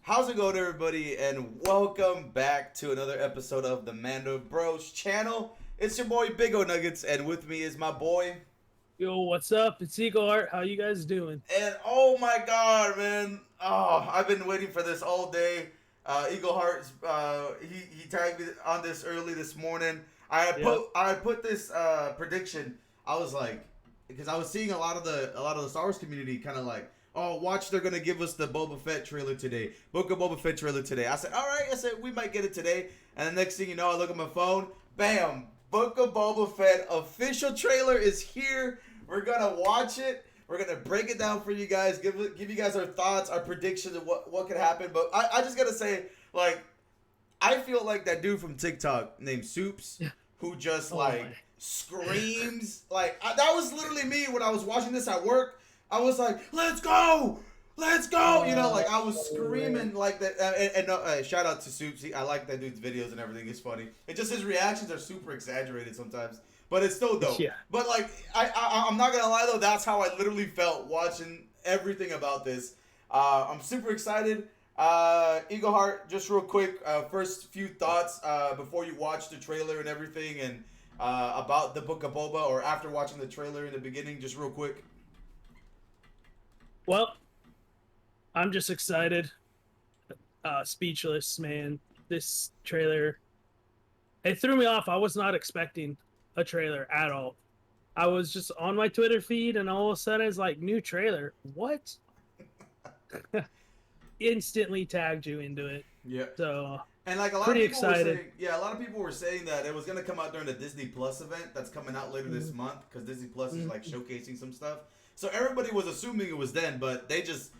How's it going, everybody? And welcome back to another episode of the Mando Bros channel. It's your boy Big O Nuggets, and with me is my boy. Yo, what's up? It's Eagle Art. How you guys doing? And oh my god, man. Oh, I've been waiting for this all day. Eagle Heart, he tagged me on this early this morning. Yep. I put this prediction. I was like, because I was seeing a lot of the Star Wars community kind of like, oh, watch, they're gonna give us the Boba Fett trailer today, Book of Boba Fett trailer today. I said, all right. I said we might get it today. And the next thing you know, I look at my phone, bam, Book of Boba Fett official trailer is here. We're gonna watch it. We're gonna break it down for you guys. Give you guys our thoughts, our predictions of what could happen. But I just gotta say, like, I feel like that dude from TikTok named Soups, who just My. screams. That was literally me when I was watching this at work. I was like, "Let's go, let's go!" You know, like I was screaming like that. Shout out to Soups. I like that dude's videos and everything. It's funny. It's just his reactions are super exaggerated sometimes, but it's still dope. Yeah. But like, I'm not gonna lie though. That's how I literally felt watching everything about this. I'm super excited. Eagle Heart, just real quick, first few thoughts before you watch the trailer and everything, and about the Book of Boba, or after watching the trailer in the beginning, just real quick. Well, I'm just excited. Speechless, man. This trailer, it threw me off. I was not expecting a trailer at all. I was just on my Twitter feed, and all of a sudden it's like, new trailer. What? Instantly tagged you into it. Yeah. So, And like a lot pretty of people excited. were saying, yeah, a lot of people were saying that it was gonna come out during the Disney Plus event that's coming out later this month, because Disney Plus is like showcasing some stuff. So everybody was assuming it was then, but they just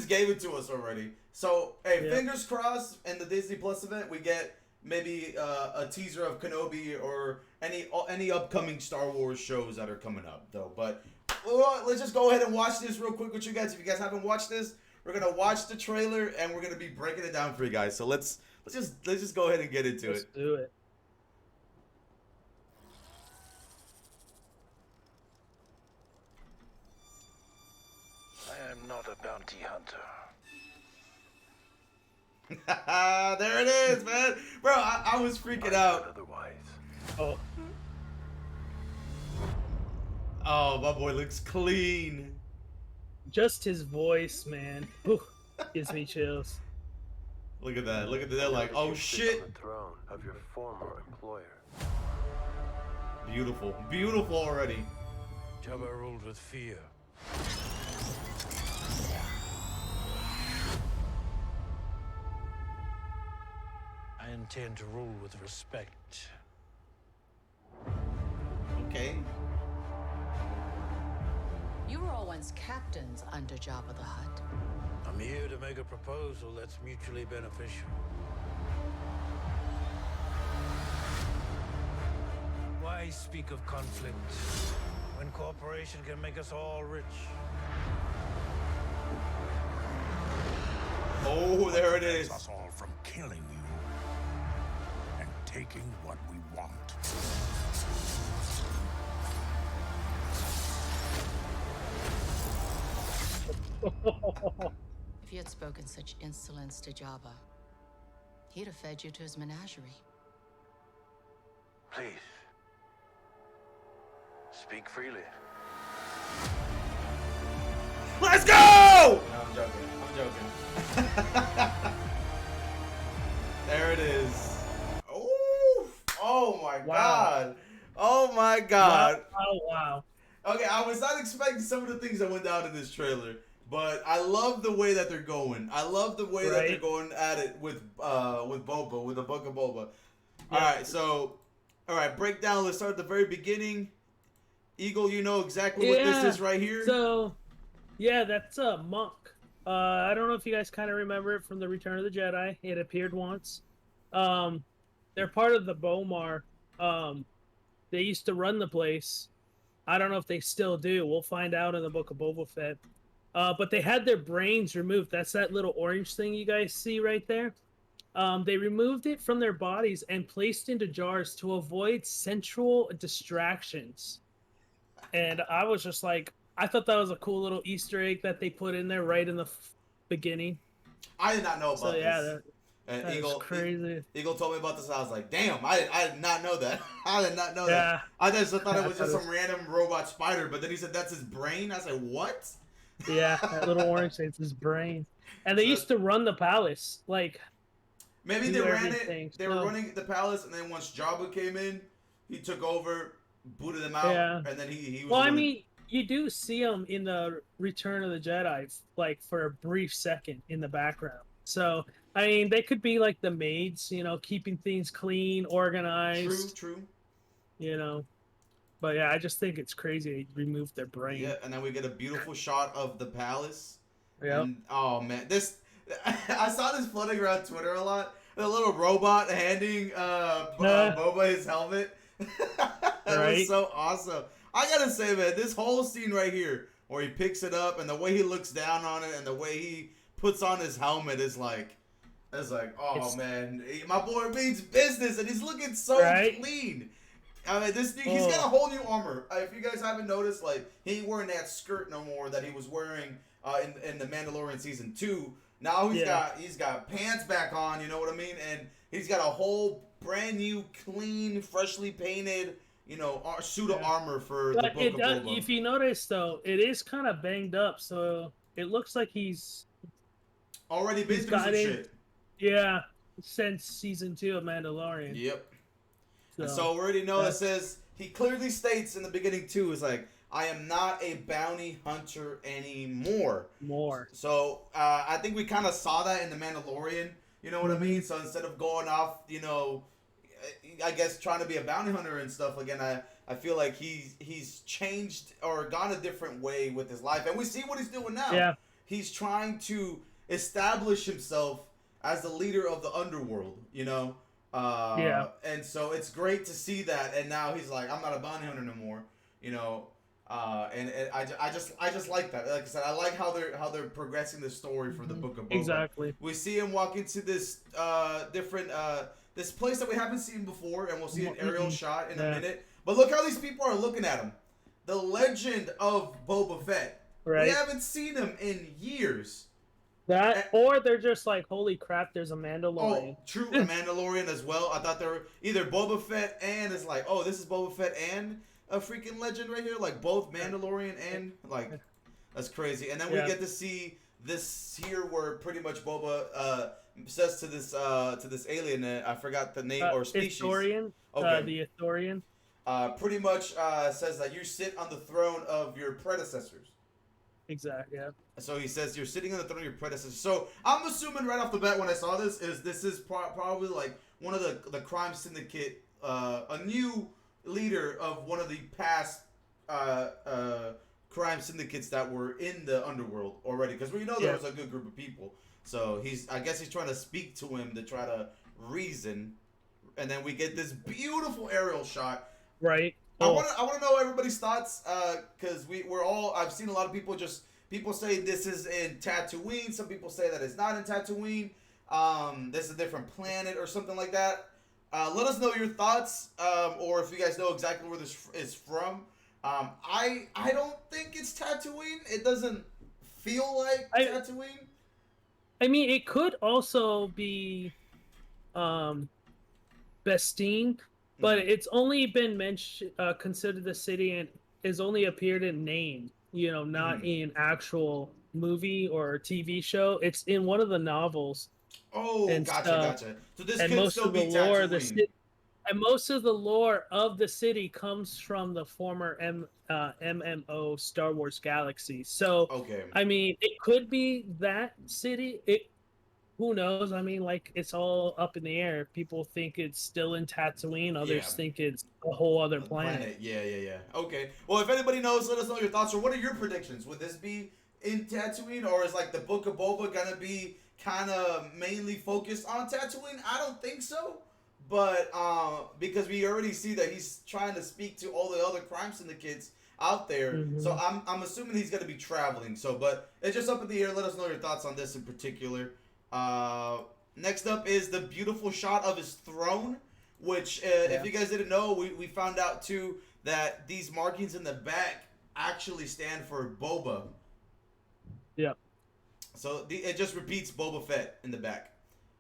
gave it to us already. So hey, Yeah. fingers crossed. In the Disney Plus event, we get maybe a teaser of Kenobi or any upcoming Star Wars shows that are coming up, though. But well, let's just go ahead and watch this real quick with you guys. If you guys haven't watched this, we're gonna watch the trailer and we're gonna be breaking it down for you guys. So let's just go ahead and get into Let's it. do it. I am not a bounty hunter. There it is, man. Bro, I was freaking out. Otherwise, Oh, Oh, my boy looks clean. just his voice, man. Whew, gives me chills. Look at that. Look at that. Like, oh you sit shit. on the throne of your former employer. Beautiful. Beautiful already. Jabba ruled with fear. I intend to rule with respect. Okay. You were all once captains under Jabba the Hutt. I'm here to make a proposal that's mutually beneficial. Why speak of conflict when cooperation can make us all rich? Oh, there it is. Us all from killing you and taking what we want. If you had spoken such insolence to Jabba, he'd have fed you to his menagerie. Please, speak freely. Let's go! No, I'm joking. I'm joking. There it is. Oh my Wow. god. Oh my god. Wow. Okay, I was not expecting some of the things that went down in this trailer, but I love the way that they're going. I love the way that they're Right. going at it with Boba, with the Book of Boba. Yeah. All right, breakdown. Let's start at the very beginning. Eagle, you know exactly what this is right here. So, yeah, that's a monk. I don't know if you guys kind of remember it from the Return of the Jedi. It appeared once. They're part of the Bomar. They used to run the place. I don't know if they still do. We'll find out in the Book of Boba Fett. But they had their brains removed. That's that little orange thing you guys see right there. They removed it from their bodies and placed into jars to avoid central distractions. And I was just like, I thought that was a cool little Easter egg that they put in there right in the beginning. I did not know about So yeah, this. And that is crazy. Eagle told me about this. And I was like, damn, I did not know that. I did not know that. Yeah. I just thought it I was just some random robot spider. But then he said that's his brain. I was like, what? Yeah, that little orange thing's his brain. And they So- used to run the palace, like Maybe they do ran everything, it. They were so- running the palace, and then once Jabba came in, he took over, booted them out, Yeah. and then he was. Well, I one of- mean, you do see them in the Return of the Jedi, like for a brief second in the background. So, I mean, they could be like the maids, you know, keeping things clean, organized, true. you know. But yeah, I just think it's crazy they removed their brain. Yeah, and then we get a beautiful shot of the palace. Yep. And oh man, this I saw this floating around Twitter a lot. The little robot handing Boba his helmet. That Right. was so awesome. I gotta say, man, this whole scene right here, where he picks it up and the way he looks down on it and the way he puts on his helmet is like, oh man, my boy means business, and he's looking so Right. clean. I mean, this dude, he's got a whole new armor. If you guys haven't noticed, like, he ain't wearing that skirt no more that he was wearing in the Mandalorian season 2. Now he's got pants back on, you know what I mean? And he's got a whole brand new, clean, freshly painted, you know, suit of armor for the But Book of Boba. if you notice, though, it is kind of banged up, so it looks like he's Already been he's through some got in- shit. yeah, since season 2 of Mandalorian. Yep. And so we already know it says, he clearly states in the beginning too, is like, I am not a bounty hunter anymore. More. So I think we kind of saw that in the Mandalorian, you know what I mean? So instead of going off, you know, I guess trying to be a bounty hunter and stuff again, I feel like he's changed or gone a different way with his life. And we see what he's doing now. Yeah. He's trying to establish himself as the leader of the underworld, you know? Yeah. And so it's great to see that, and now he's like, I'm not a bounty hunter no more, you know. And I just like that. Like I said, I like how they're progressing the story for the Book of Boba. Exactly. We see him walk into this different this place that we haven't seen before, and we'll see an aerial shot in a minute. But look how these people are looking at him. The legend of Boba Fett. Right. We haven't seen him in years. That, or they're just like, holy crap, there's a Mandalorian. Oh, true, a Mandalorian as well. I thought they were either Boba Fett and it's like, oh, this is Boba Fett and a freaking legend right here, like both Mandalorian and like, that's crazy. And then we get to see this here where pretty much Boba says to this alien, I forgot the name or species. Ithorian. Okay. The Ithorian. Pretty much says that you sit on the throne of your predecessors. Exactly. Yeah. So he says you're sitting on the throne of your predecessors. So I'm assuming right off the bat when I saw this is probably like one of the crime syndicate, a new leader of one of the past crime syndicates that were in the underworld already. Because we know there was a good group of people. So I guess he's trying to speak to him to try to reason, and then we get this beautiful aerial shot. Right. I want to know everybody's thoughts, because I've seen a lot of people say this is in Tatooine. Some people say that it's not in Tatooine. This is a different planet or something like that. Let us know your thoughts, or if you guys know exactly where this is from. I don't think it's Tatooine. It doesn't feel like Tatooine. I mean, it could also be Bestine, but it's only been mentioned, considered the city, and is only appeared in name. You know, not in actual movie or TV show. It's in one of the novels. Oh, and gotcha. So this and could most still of be the lore, Tatooine. and most of the lore of the city comes from the former MMO Star Wars Galaxy. So, Okay. I mean, it could be that city. Who knows? I mean, like, it's all up in the air. People think it's still in Tatooine. Others think it's a whole other planet. Yeah. Okay. Well, if anybody knows, let us know your thoughts. Or what are your predictions? Would this be in Tatooine, or is like the Book of Boba gonna be kind of mainly focused on Tatooine? I don't think so. But because we already see that he's trying to speak to all the other crime syndicates out there, so I'm assuming he's gonna be traveling. So, but it's just up in the air. Let us know your thoughts on this in particular. Next up is the beautiful shot of his throne, which if you guys didn't know, we found out too that these markings in the back actually stand for Boba. Yeah. So it just repeats Boba Fett in the back.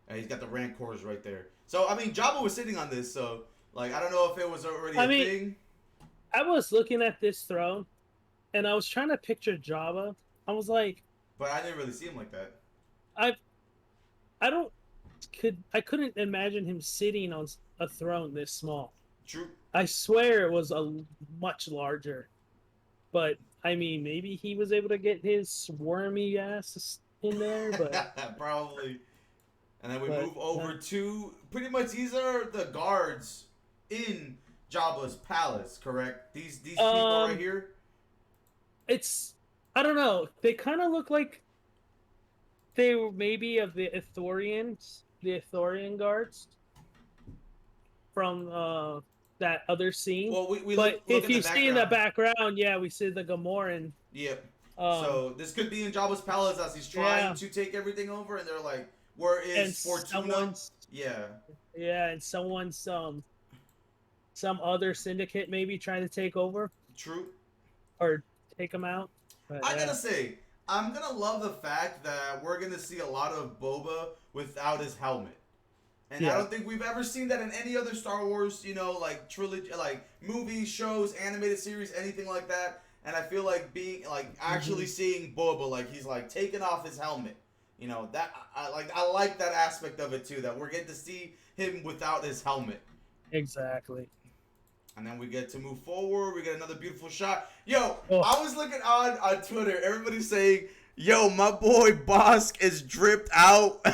And he's got the Rancors right there. So, I mean, Jabba was sitting on this, so, like, I don't know if it was already a thing. I was looking at this throne, and I was trying to picture Jabba. I was like... But I didn't really see him like that. I couldn't imagine him sitting on a throne this small. True. I swear it was a much larger. But, I mean, maybe he was able to get his wormy ass in there, but... Probably. And then we move over to, pretty much, these are the guards in Jabba's palace, correct? These people right here? I don't know. They kind of look like they were maybe of the Ithorian guards from that other scene. Well, but if you see in the background, yeah, we see the Gamoran. Yep. So this could be in Jabba's palace as he's trying to take everything over, and they're like, "Where is Fortuna?" Yeah. Yeah, and someone's some other syndicate maybe trying to take over. True. Or take them out. But, I gotta say, I'm gonna love the fact that we're gonna see a lot of Boba without his helmet. And I don't think we've ever seen that in any other Star Wars, like trilogy, like movies, shows, animated series, anything like that. And I feel like being like actually seeing Boba, like he's like taking off his helmet. That I like that aspect of it too. That we're getting to see him without his helmet. Exactly. And then we get to move forward. We get another beautiful shot. Yo, I was looking on Twitter. Everybody's saying, "Yo, my boy Bosk is dripped out.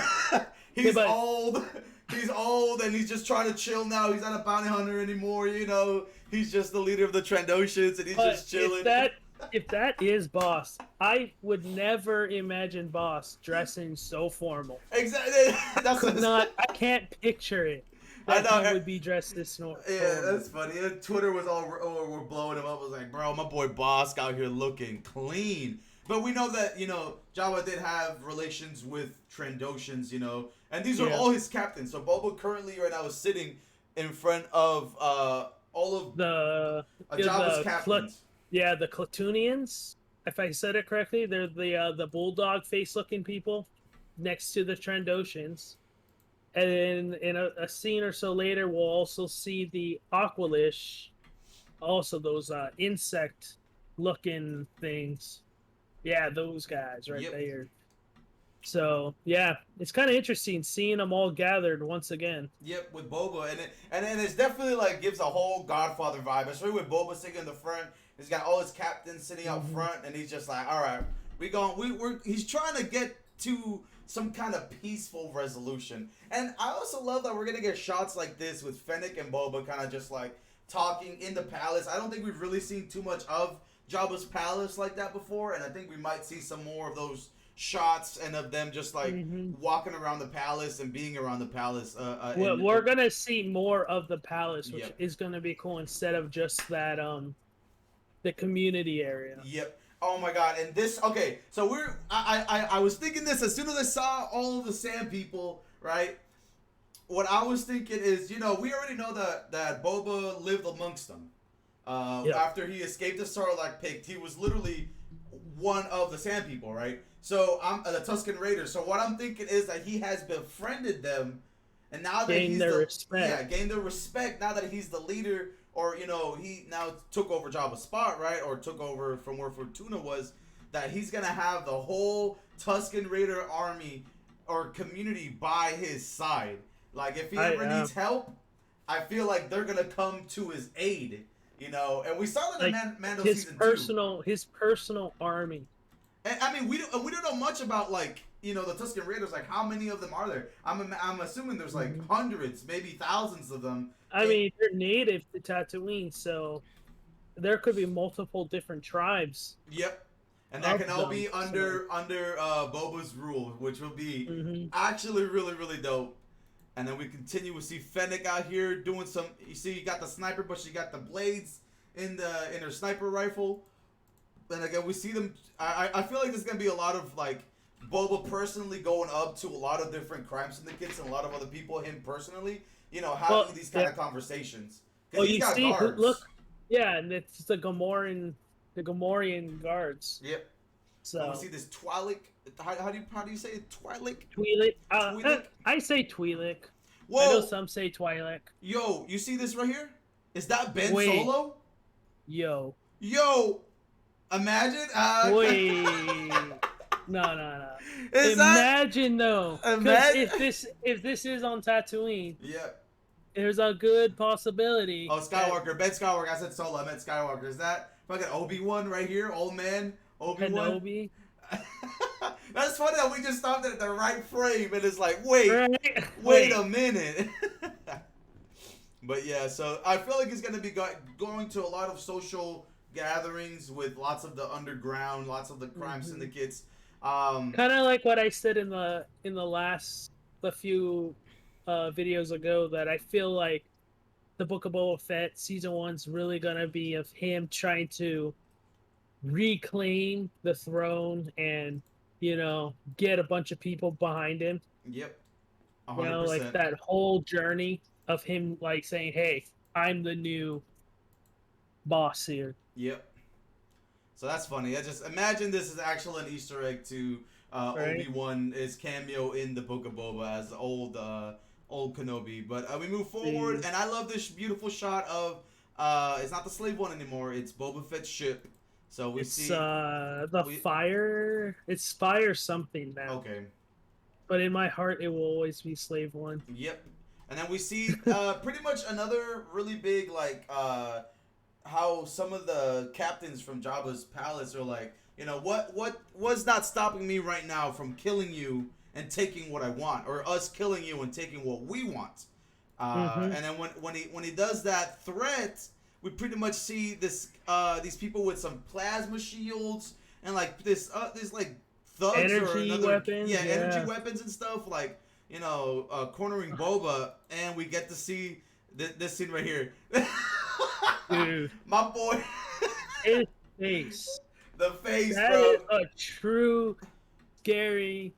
He's old." He's old and he's just trying to chill now. He's not a bounty hunter anymore, He's just the leader of the Trandoshans and he's just chilling. If that is Boss, I would never imagine Boss dressing so formal. Exactly. I can't picture it. He would be dressed this formal. Yeah, that's funny. Twitter was all we're blowing him up. I was like, bro, my boy Bosk out here looking clean. But we know that, Jabba did have relations with Trandoshans, and these are all his captains. So Boba currently right now is sitting in front of all of Jabba's captains. The Klatooinians, if I said it correctly. They're the bulldog face-looking people next to the Trandoshans. And in a scene or so later, we'll also see the Aqualish, also those insect-looking things. Yeah, those guys right there. So, yeah, it's kind of interesting seeing them all gathered once again. Yep, with Boba. And it's definitely, like, gives a whole Godfather vibe. Especially with Boba sitting in the front. He's got all his captains sitting out front. And he's just like, all right, he's trying to get to some kind of peaceful resolution. And I also love that we're going to get shots like this with Fennec and Boba kind of just, like, talking in the palace. I don't think we've really seen too much of Jabba's palace like that before, and I think we might see some more of those shots and of them just like walking around the palace and being around the palace. We're gonna see more of the palace, which is gonna be cool instead of just that the community area. Yep. Oh my god! And this so I was thinking this as soon as I saw all of the Sand people, right? What I was thinking is, we already know that Boba lived amongst them. After he escaped the Sarlacc pit, he was literally one of the Sand people, right? So I'm the Tusken Raiders. So what I'm thinking is that he has befriended them, and now that he's gained their respect. Now that he's the leader, or he now took over Jabba's spot, right? Or took over from where Fortuna was. That he's gonna have the whole Tusken Raider army or community by his side. Like if he ever needs help, I feel like they're gonna come to his aid. And we saw that in Mando season 2. His personal army. And I mean, we don't know much about the Tusken Raiders. Like, how many of them are there? I'm assuming there's like hundreds, maybe thousands of them. I mean, they're native to Tatooine, so there could be multiple different tribes. Yep, and that can all be under Boba's rule, which will be actually really really dope. And then we continue. We see Fennec out here doing some. You see, you got the sniper, but she got the blades in her sniper rifle. And again, we see them. I feel like there's gonna be a lot of like Boba personally going up to a lot of different crime syndicates and a lot of other people. Him personally, having these kind of conversations. Well, you see, look, and it's the Gamorrean guards. Yep. And we So see this Twi'lek. How do you say it? Twi'lek? Twi'lek. Twi'lek? I say Twi'lek. I know Whoa! some say Twi'lek. Yo, you see this right here? Is that Ben Wait. Solo? Yo. Yo, imagine. Wait. No. Is Imagine though, because Imagine- if this is on Tatooine, Yeah. there's a good possibility. Oh, Skywalker. Ben Skywalker. I said Solo. I meant Skywalker. Is that fucking Obi-Wan right here? Old man Obi-Wan. Kenobi. That's funny that we just stopped at the right frame and it's like, wait Right? a minute. But yeah, so I feel like it's gonna be going to a lot of social gatherings with lots of the underground, lots of the crime syndicates. Kind of like what I said in the few videos ago, that I feel like the Book of Boba Fett season 1's really gonna be of him trying to reclaim the throne and get a bunch of people behind him. Yep. 100%. You know, like that whole journey of him like saying, "Hey, I'm the new boss here." Yep. So that's funny. I just imagine this is actually an Easter egg to Right. Obi-Wan, his cameo in the Book of Boba as old Kenobi. But we move forward, and I love this beautiful shot of it's not the slave one anymore. It's Boba Fett's ship. So we It's see fire. It's fire something now. Okay. But in my heart, it will always be Slave One. Yep. And then we see pretty much another really big like how some of the captains from Jabba's palace are like, what's not stopping me right now from killing you and taking what I want, or us killing you and taking what we want. And then when he does that threat, we pretty much see these people with some plasma shields and like this like thugs Energy or another, weapons, energy weapons and stuff, like cornering Boba, and we get to see this scene right here. Dude, my boy, his face. the face, That bro. is a true, scary,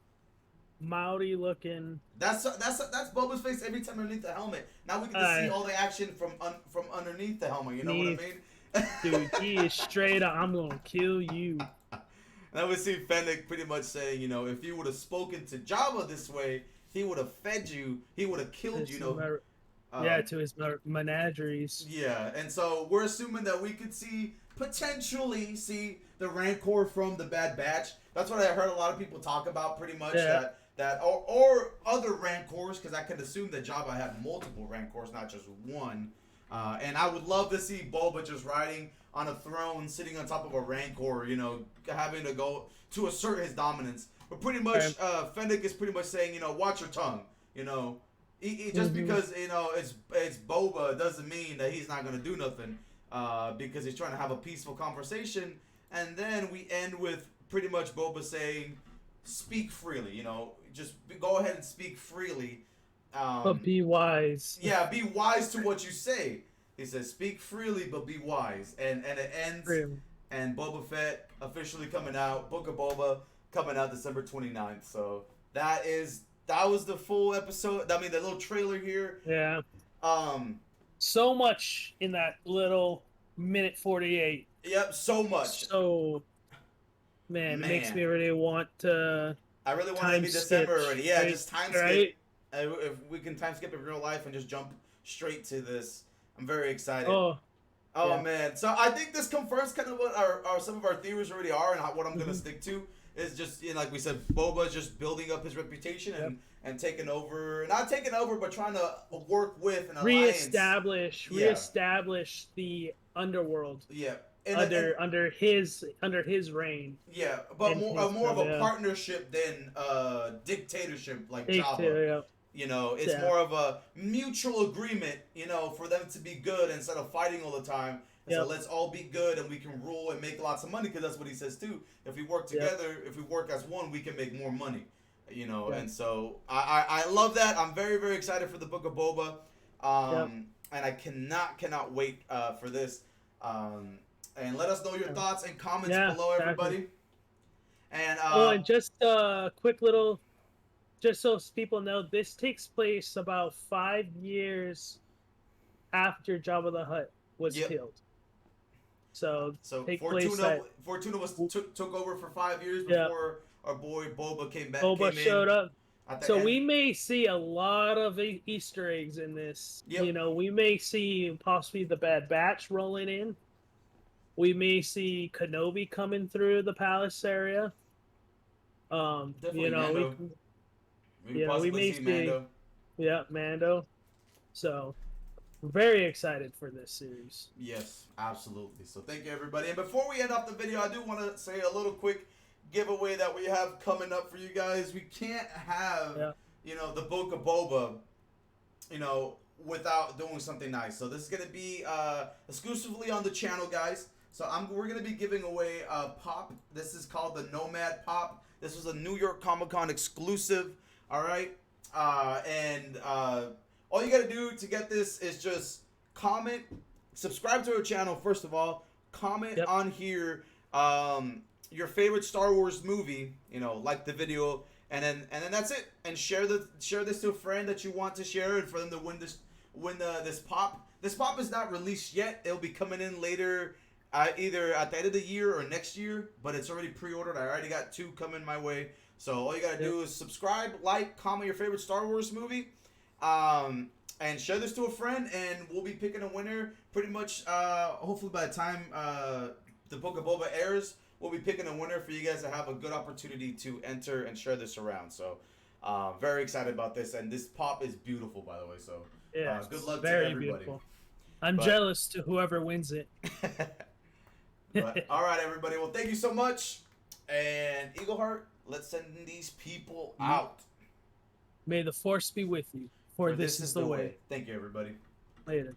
moody looking. That's Boba's face every time underneath the helmet. Now we get to see all the action from underneath the helmet. You know what I mean? Dude, he is straight up. I'm gonna kill you. Then we see Fennec pretty much saying, if he would have spoken to Jabba this way, he would have fed you. He would have killed you. To his menageries. Yeah, and so we're assuming that we could potentially see the Rancor from the Bad Batch. That's what I heard a lot of people talk about, pretty much. Yeah. Or other Rancors, because I could assume that Jabba had multiple Rancors, not just one. And I would love to see Boba just riding on a throne, sitting on top of a Rancor, having to go to assert his dominance. But pretty much, Fennec is pretty much saying, watch your tongue. Just because it's Boba doesn't mean that he's not gonna do nothing. Because he's trying to have a peaceful conversation. And then we end with pretty much Boba saying, "Speak freely." Just go ahead and speak freely. But be wise. Yeah, be wise to what you say. He says, "Speak freely, but be wise." And it ends. Really? And Boba Fett officially coming out. Book of Boba coming out December 29th. So that was the full episode. I mean, the little trailer here. Yeah. So much in that little minute 48. Yep, so much. So, man, it makes me really want to. I really want it to be December already. Yeah, just time skip. If we can time skip in real life and just jump straight to this, I'm very excited. Oh yeah. Man, so I think this confirms kind of what our some of our theories already are, and what I'm gonna stick to is just like we said, Boba just building up his reputation and taking over, not taking over, but trying to work with an alliance. Reestablish the underworld. Yeah. Under his reign. Yeah, but more of a partnership than dictatorship like Jabba. Yeah. It's more of a mutual agreement, for them to be good instead of fighting all the time. So let's all be good and we can rule and make lots of money, because that's what he says too. If we work together, if we work as one, we can make more money. And so I love that. I'm very, very excited for the Book of Boba. And I cannot wait for this. And let us know your thoughts and comments below, everybody. And and just a quick little, just so people know, this takes place about 5 years after Jabba the Hutt was killed. So So place at Fortuna was took over for 5 years Yeah. before our boy Boba came back. Boba came showed in up. at the So end. we may see a lot of Easter eggs in this. Yep. You know, we may see possibly the Bad Batch rolling in. We may see Kenobi coming through the palace area. Definitely You know, Mando. We we possibly may see see, Mando. yeah, Mando. So we're very excited for this series. Yes, absolutely. So thank you, everybody. And before we end off the video, I do want to say a little quick giveaway that we have coming up for you guys. We can't have, the Book of Boba, without doing something nice. So this is gonna be exclusively on the channel, guys. So we're gonna be giving away a pop. This is called the Nomad Pop. This was a New York Comic Con exclusive. All right, and all you gotta do to get this is just comment, subscribe to our channel first of all, comment on here your favorite Star Wars movie, like the video, and then that's it. And share this to a friend that you want to share, and for them to win this pop. This pop is not released yet. It'll be coming in later, either at the end of the year or next year. But it's already pre-ordered. I already got 2 coming my way. So all you gotta do is subscribe, like, comment your favorite Star Wars movie, and share this to a friend, and we'll be picking a winner pretty much. Hopefully by the time the Book of Boba airs, we'll be picking a winner for you guys to have a good opportunity to enter and share this around. So very excited about this, and this pop is beautiful, by the way. So good luck to everybody. Beautiful. I'm jealous to whoever wins it. But, all right, everybody. Well, thank you so much, and Eagleheart, let's send these people out. May the Force be with you, for this is the way. Thank you, everybody. Later.